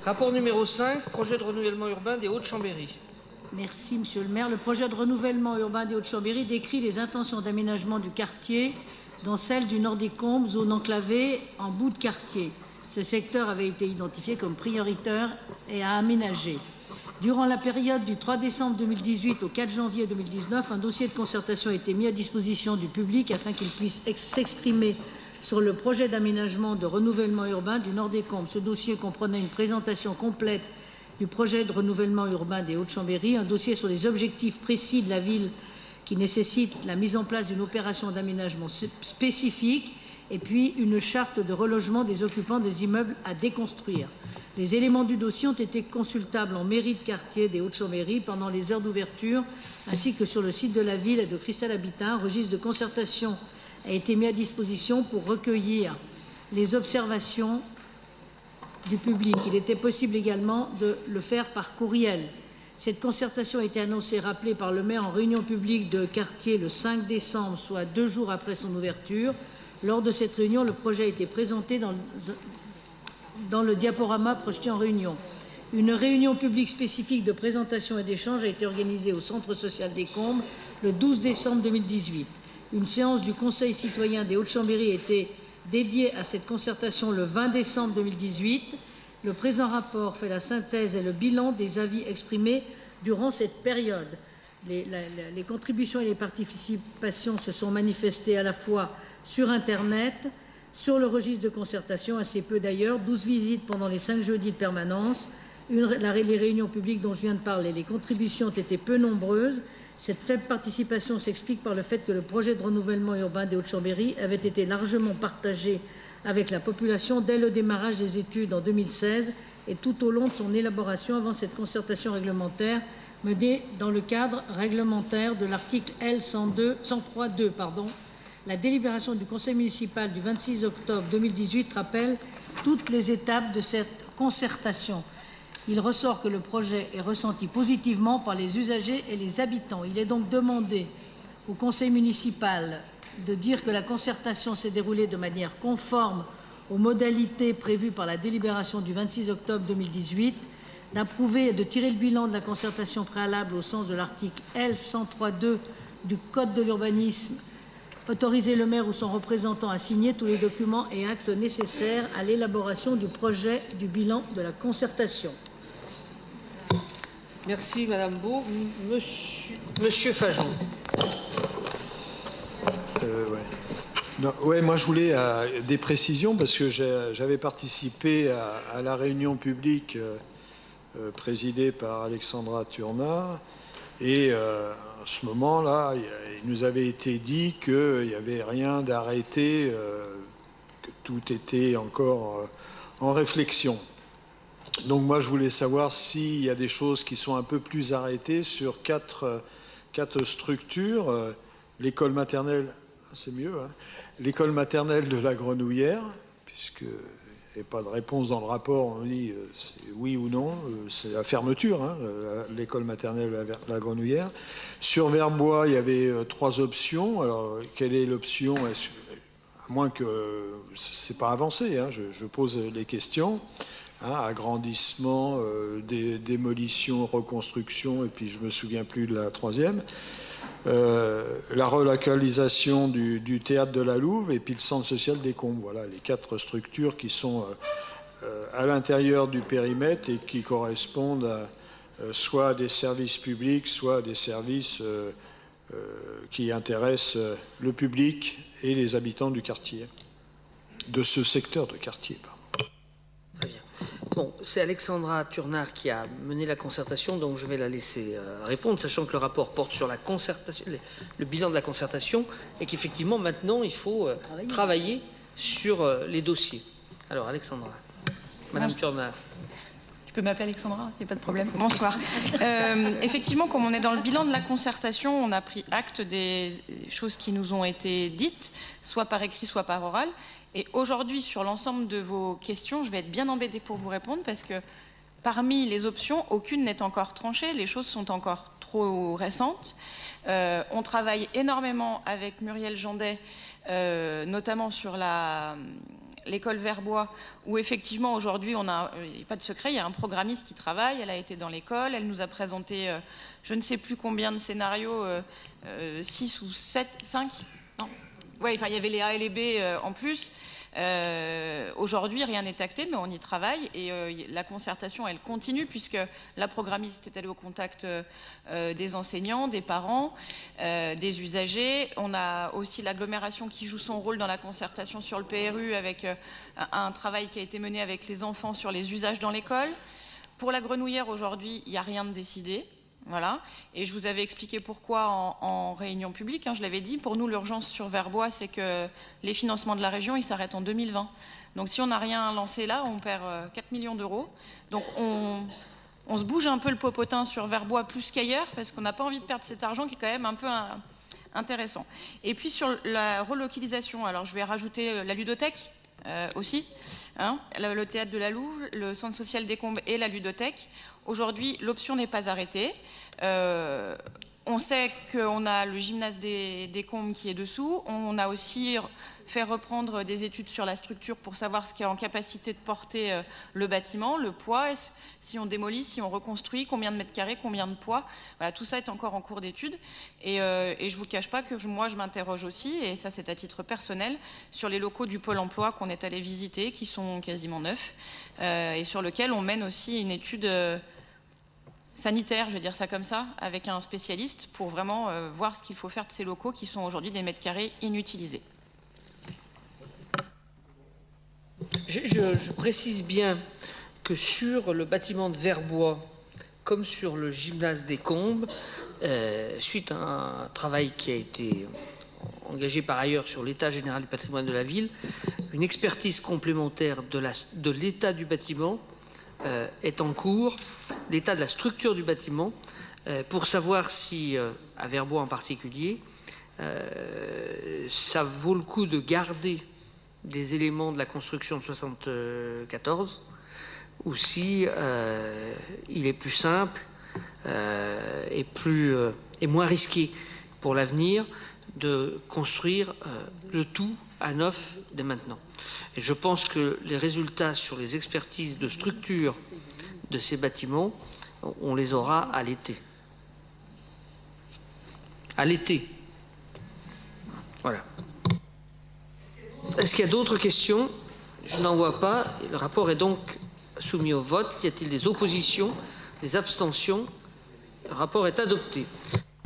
Rapport numéro 5, projet de renouvellement urbain des Hauts-de-Chambéry. Merci, Monsieur le maire. Le projet de renouvellement urbain des Hauts-de-Chambéry décrit les intentions d'aménagement du quartier, dont celle du Nord des Combes, zone enclavée en bout de quartier. Ce secteur avait été identifié comme prioritaire et à aménager. Durant la période du 3 décembre 2018 au 4 janvier 2019, un dossier de concertation a été mis à disposition du public afin qu'il puisse s'exprimer sur le projet d'aménagement de renouvellement urbain du Nord des Combes. Ce dossier comprenait une présentation complète du projet de renouvellement urbain des Hauts-de-Chambéry, un dossier sur les objectifs précis de la ville qui nécessite la mise en place d'une opération d'aménagement spécifique et puis une charte de relogement des occupants des immeubles à déconstruire. Les éléments du dossier ont été consultables en mairie de quartier des Hauts-de-Chambéry pendant les heures d'ouverture ainsi que sur le site de la ville et de Cristal Habitat. Un registre de concertation a été mis à disposition pour recueillir les observations du public. Il était possible également de le faire par courriel. Cette concertation a été annoncée, rappelée par le maire en réunion publique de quartier le 5 décembre, soit 2 jours après son ouverture. Lors de cette réunion, le projet a été présenté dans le diaporama projeté en réunion. Une réunion publique spécifique de présentation et d'échange a été organisée au Centre social des Combes le 12 décembre 2018. Une séance du Conseil citoyen des Hauts-de-Chambéry a été dédiée à cette concertation le 20 décembre 2018. Le présent rapport fait la synthèse et le bilan des avis exprimés durant cette période. Les contributions et les participations se sont manifestées à la fois sur Internet, sur le registre de concertation, assez peu d'ailleurs, 12 visites pendant les 5 jeudis de permanence, les réunions publiques dont je viens de parler. Les contributions ont été peu nombreuses. Cette faible participation s'explique par le fait que le projet de renouvellement urbain des Hauts-de-Chambéry avait été largement partagé avec la population dès le démarrage des études en 2016 et tout au long de son élaboration avant cette concertation réglementaire menée dans le cadre réglementaire de l'article L. 103.2. La délibération du Conseil municipal du 26 octobre 2018 rappelle toutes les étapes de cette concertation. Il ressort que le projet est ressenti positivement par les usagers et les habitants. Il est donc demandé au Conseil municipal de dire que la concertation s'est déroulée de manière conforme aux modalités prévues par la délibération du 26 octobre 2018, d'approuver et de tirer le bilan de la concertation préalable au sens de l'article L. 103.2 du Code de l'urbanisme, autoriser le maire ou son représentant à signer tous les documents et actes nécessaires à l'élaboration du projet du bilan de la concertation. Merci Madame Beau. Monsieur Fajon. Moi je voulais des précisions parce que j'avais participé à la réunion publique présidée par Alexandra Turnard et à ce moment-là, il nous avait été dit qu'il n'y avait rien d'arrêté, que tout était encore en réflexion. Donc moi je voulais savoir s'il y a des choses qui sont un peu plus arrêtées sur quatre structures. L'école maternelle, c'est mieux, hein, l'école maternelle de la Grenouillère, puisque il n'y a pas de réponse dans le rapport, on dit c'est oui ou non, c'est la fermeture, hein, l'école maternelle de la Grenouillère. Sur Verbois, il y avait 3 options. Alors, quelle est l'option? À moins que c'est pas avancé, hein, je pose les questions. Hein, agrandissement, démolition, reconstruction, et puis je me souviens plus de la 3e. La relocalisation du théâtre de la Louve et puis le centre social des Combes. Voilà les 4 structures qui sont à l'intérieur du périmètre et qui correspondent à soit à des services publics, soit à des services qui intéressent le public et les habitants du quartier, de ce secteur de quartier. Très bien. Bon, c'est Alexandra Turnard qui a mené la concertation, donc je vais la laisser répondre, sachant que le rapport porte sur la concertation, le bilan de la concertation, et qu'effectivement, maintenant, il faut travailler sur les dossiers. Alors, Alexandra. Madame Turnard. Tu peux m'appeler Alexandra, il n'y a pas de problème. Bonsoir. Effectivement, comme on est dans le bilan de la concertation, on a pris acte des choses qui nous ont été dites, soit par écrit, soit par oral. Et aujourd'hui, sur l'ensemble de vos questions, je vais être bien embêtée pour vous répondre parce que parmi les options, aucune n'est encore tranchée. Les choses sont encore trop récentes. On travaille énormément avec Muriel Jandet, notamment sur l'école Verbois, où effectivement aujourd'hui, il n'y a pas de secret, il y a un programmiste qui travaille, elle a été dans l'école, elle nous a présenté je ne sais plus combien de scénarios, 6 ou 7, 5 non ouais, enfin, il y avait les A et les B en plus. Aujourd'hui, rien n'est acté, mais on y travaille et la concertation, elle continue puisque la programmiste est allée au contact des enseignants, des parents, des usagers. On a aussi l'agglomération qui joue son rôle dans la concertation sur le PRU avec un travail qui a été mené avec les enfants sur les usages dans l'école. Pour la Grenouillère, aujourd'hui, il n'y a rien de décidé. Voilà. Et je vous avais expliqué pourquoi en réunion publique, hein, je l'avais dit, pour nous l'urgence sur Verbois, c'est que les financements de la région, ils s'arrêtent en 2020. Donc si on n'a rien lancé là, on perd 4 millions d'euros. Donc on se bouge un peu le popotin sur Verbois plus qu'ailleurs, parce qu'on n'a pas envie de perdre cet argent qui est quand même un peu intéressant. Et puis sur la relocalisation, alors je vais rajouter la ludothèque aussi, hein, le théâtre de la Louve, le centre social des Combes et la ludothèque. Aujourd'hui, l'option n'est pas arrêtée. On sait qu'on a le gymnase des Combes qui est dessous. On a aussi fait reprendre des études sur la structure pour savoir ce qui est en capacité de porter le bâtiment, le poids, si on démolit, si on reconstruit, combien de mètres carrés, combien de poids. Voilà, tout ça est encore en cours d'étude. Et je ne vous cache pas que moi, je m'interroge aussi, et ça c'est à titre personnel, sur les locaux du Pôle emploi qu'on est allé visiter, qui sont quasiment neufs, et sur lesquels on mène aussi une étude sanitaire, je vais dire ça comme ça, avec un spécialiste pour vraiment voir ce qu'il faut faire de ces locaux qui sont aujourd'hui des mètres carrés inutilisés. Je précise bien que sur le bâtiment de Verbois, comme sur le gymnase des Combes, suite à un travail qui a été engagé par ailleurs sur l'état général du patrimoine de la ville, une expertise complémentaire de l'état du bâtiment est en cours, l'état de la structure du bâtiment, pour savoir si, à Verbois en particulier, ça vaut le coup de garder des éléments de la construction de 74 ou si il est plus simple et moins risqué pour l'avenir de construire le tout à neuf dès maintenant. Et je pense que les résultats sur les expertises de structure de ces bâtiments, on les aura à l'été. À l'été. Voilà. Est-ce qu'il y a d'autres questions? Je n'en vois pas. Le rapport est donc soumis au vote. Y a-t-il des oppositions, des abstentions? Le rapport est adopté.